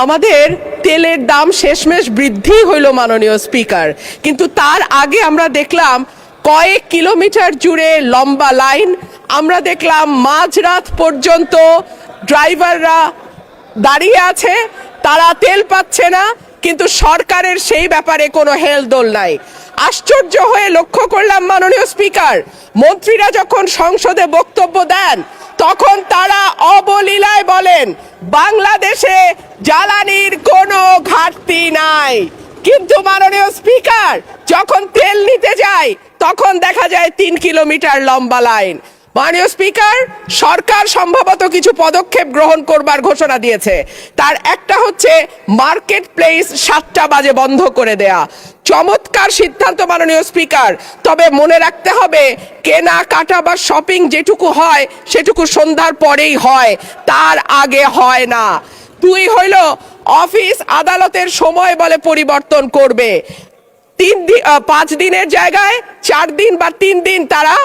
আমাদের তেলের দাম শেষমেশ বৃদ্ধি হইল মাননীয় স্পিকার, কিন্তু তার আগে আমরা দেখলাম কয়েক কিলোমিটার জুড়ে লম্বা লাইন। আমরা দেখলাম মাঝরাত পর্যন্ত ড্রাইভাররা দাঁড়িয়ে আছে, তারা তেল পাচ্ছে না, কিন্তু সরকারের সেই ব্যাপারে কোনো হেলদোল নাই। আশ্চর্য হয়ে লক্ষ্য করলাম মাননীয় স্পিকার, মন্ত্রীরা যখন সংসদে বক্তব্য দেন তখন তারা অবলীলায় বলেন বাংলাদেশে জ্বালানির কোনো ঘাটতি নাই, কিন্তু মাননীয় স্পিকার যখন তেল নিতে যায় তখন দেখা যায় 3 কিলোমিটার লম্বা লাইন। মাননীয় স্পিকার, সরকার সম্ভবত কিছু পদক্ষেপ গ্রহণ করবার ঘোষণা দিয়েছে। তার একটা হচ্ছে মার্কেট প্লেস 7টা বাজে বন্ধ করে দেয়া। চমৎকার সিদ্ধান্ত মাননীয় স্পিকার, তবে মনে রাখতে হবে কেনা কাটা বা শপিং যেটুকু হয় সেটুকু সন্ধ্যার পরেই হয়, তার আগে হয় না। 2 হইল অফিস আদালতের সময় বলে পরিবর্তন করবে। 5 দিনের জায়গায় 4 দিন বা 3 দিন তারা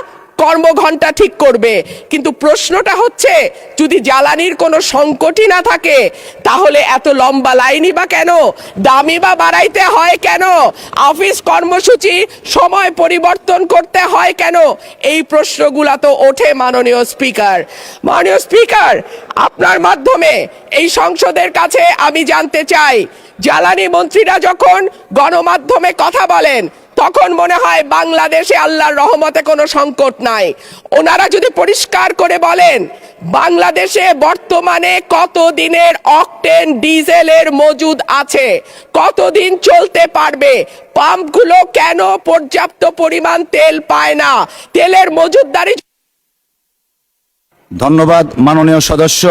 কর্মঘণ্টা ঠিক করবে। কিন্তু প্রশ্নটা হচ্ছে যদি জ্বালানির কোনো সংকটই না থাকে তাহলে এত লম্বা লাইনই বা কেন, দামই বা বাড়াইতে হয় কেন, অফিস কর্মসূচি সময় পরিবর্তন করতে হয় কেন? এই প্রশ্নগুলা তো ওঠে মাননীয় স্পিকার। মাননীয় স্পিকার, আপনার মাধ্যমে এই সংসদের কাছে আমি জানতে চাই, জ্বালানি মন্ত্রীরা যখন গণমাধ্যমে কথা বলেন তখন মনে হয় বাংলাদেশে আল্লাহর রহমতে কোনো সংকট নাই। ওনারা যদি পরিষ্কার করে বলেন বাংলাদেশে বর্তমানে কত দিনের অকটেন ডিজেলের মজুদ আছে, কতদিন চলতে পারবে, পাম্পগুলো কেন পর্যাপ্ত পরিমাণ তেল পায় না, তেলের মজুদদারি। ধন্যবাদ মাননীয় সদস্য।